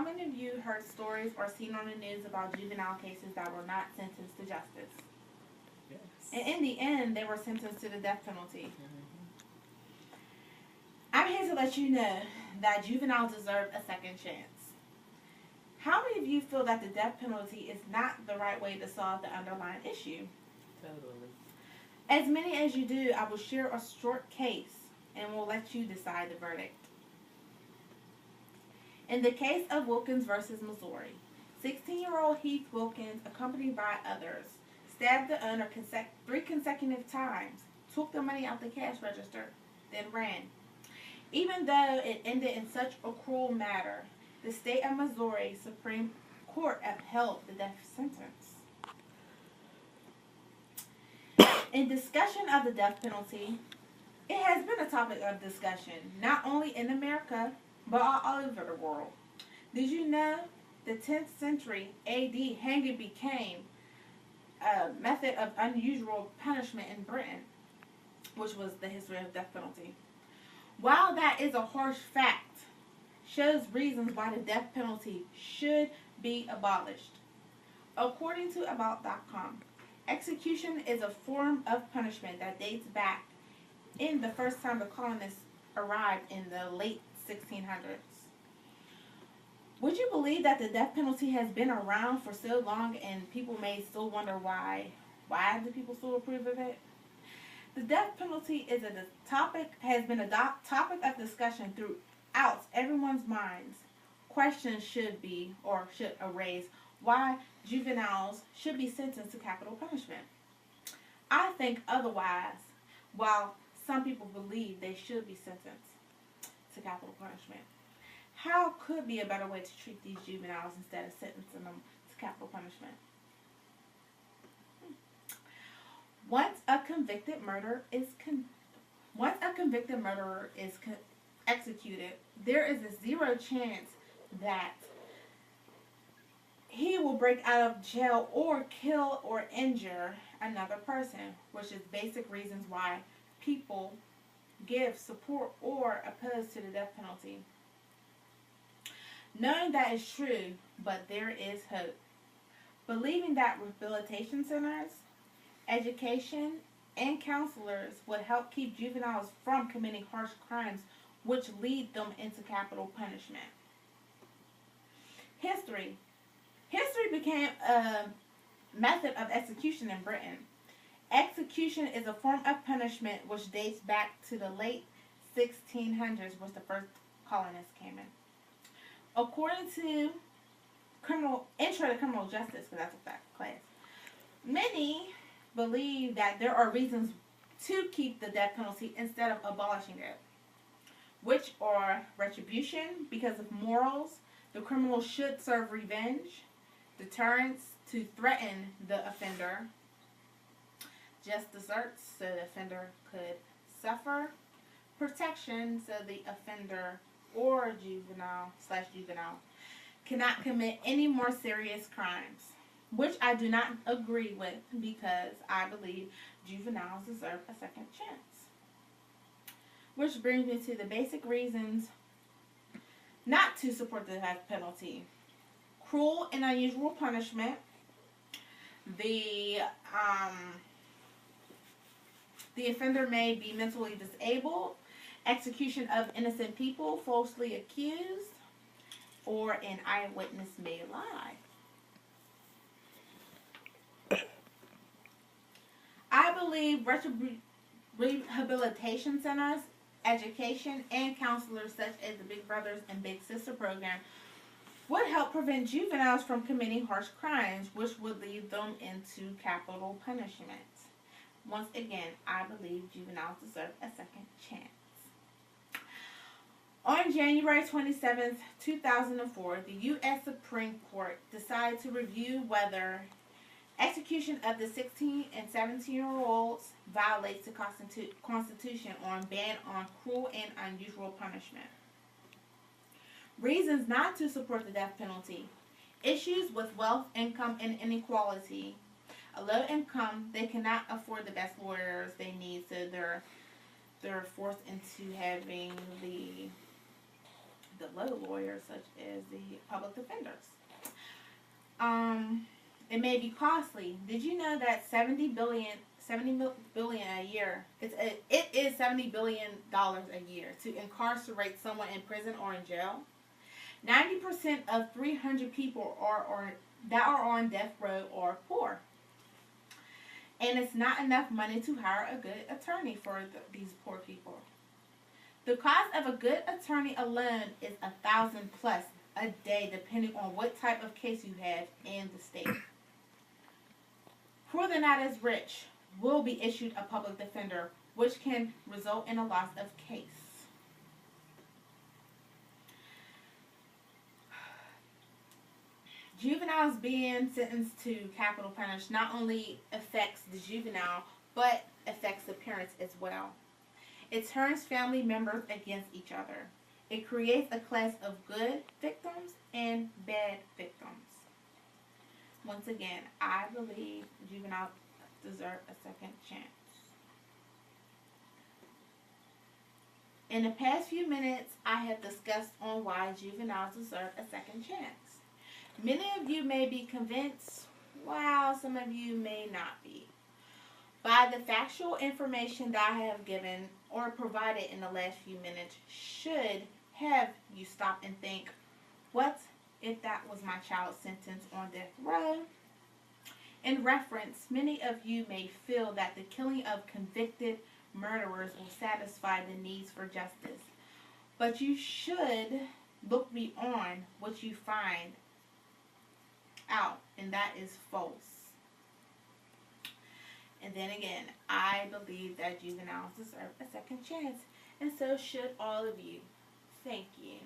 many of you heard stories or seen on the news about juvenile cases that were not sentenced to justice? Yes. And in the end, they were sentenced to the death penalty. Mm-hmm. I'm here to let you know that juveniles deserve a second chance. How many of you feel that the death penalty is not the right way to solve the underlying issue? Totally. As many as you do, I will share a short case and will let you decide the verdict. In the case of Wilkins versus Missouri, 16-year-old Heath Wilkins, accompanied by others, stabbed the owner 3 consecutive times, took the money out the cash register, then ran. Even though it ended in such a cruel manner, the state of Missouri Supreme Court upheld the death sentence. In discussion of the death penalty, it has been a topic of discussion, not only in America, but all over the world. Did you know the 10th century AD hanging became a method of unusual punishment in Britain, which was the history of death penalty? While that is a harsh fact, shows reasons why the death penalty should be abolished. According to About.com, execution is a form of punishment that dates back in the first time the colonists arrived in the late 1600s. Would you believe that the death penalty has been around for so long and people may still wonder why? Why do people still approve of it? The death penalty is has been a topic of discussion throughout everyone's minds. Questions should arise why juveniles should be sentenced to capital punishment. I think otherwise, while some people believe they should be sentenced to capital punishment. How could be a better way to treat these juveniles instead of sentencing them to capital punishment? Once a convicted murderer is executed, there is a 0 chance that he will break out of jail or kill or injure another person, which is basic reasons why people give support or oppose to the death penalty. Knowing that is true, but there is hope. Believing that rehabilitation centers, education, and counselors would help keep juveniles from committing harsh crimes which lead them into capital punishment. History became a method of execution in Britain. Execution is a form of punishment which dates back to the late 1600s, when the first colonists came in. According to Intro to Criminal Justice, because that's a fact class, many believe that there are reasons to keep the death penalty instead of abolishing it, which are retribution because of morals. The criminal should serve revenge, deterrence to threaten the offender, just desserts so the offender could suffer, protection so the offender or juvenile cannot commit any more serious crimes, which I do not agree with because I believe juveniles deserve a second chance. Which brings me to the basic reasons not to support the death penalty. Cruel and unusual punishment. The offender may be mentally disabled. Execution of innocent people falsely accused. Or an eyewitness may lie. I believe rehabilitation centers, education, and counselors such as the Big Brothers and Big Sister program would help prevent juveniles from committing harsh crimes, which would lead them into capital punishment. Once again, I believe juveniles deserve a second chance. On January 27, 2004, the U.S. Supreme Court decided to review whether execution of the 16 and 17-year-olds violates the Constitution on ban on cruel and unusual punishment. Reasons not to support the death penalty. Issues with wealth, income, and inequality. A low income, they cannot afford the best lawyers they need, so they're forced into having the the low lawyers, such as the public defenders. It may be costly. Did you know that 70 billion a year? It is $70 billion a year to incarcerate someone in prison or in jail. 90% of 300 people that are on death row are poor. And it's not enough money to hire a good attorney for these poor people. The cost of a good attorney alone is $1,000 plus a day, depending on what type of case you have in the state. Poor than not as rich will be issued a public defender, which can result in a loss of case. Juveniles being sentenced to capital punishment not only affects the juvenile, but affects the parents as well. It turns family members against each other. It creates a class of good victims and bad victims. Once again, I believe juveniles deserve a second chance. In the past few minutes, I have discussed on why juveniles deserve a second chance. Many of you may be convinced, while some of you may not be. By the factual information that I have given or provided in the last few minutes should have you stop and think, what if that was my child sentenced on death row? In reference, many of you may feel that the killing of convicted murderers will satisfy the needs for justice. But you should look beyond what you find out, and that is false. And then again, I believe that juveniles deserve a second chance, and so should all of you. Thank you.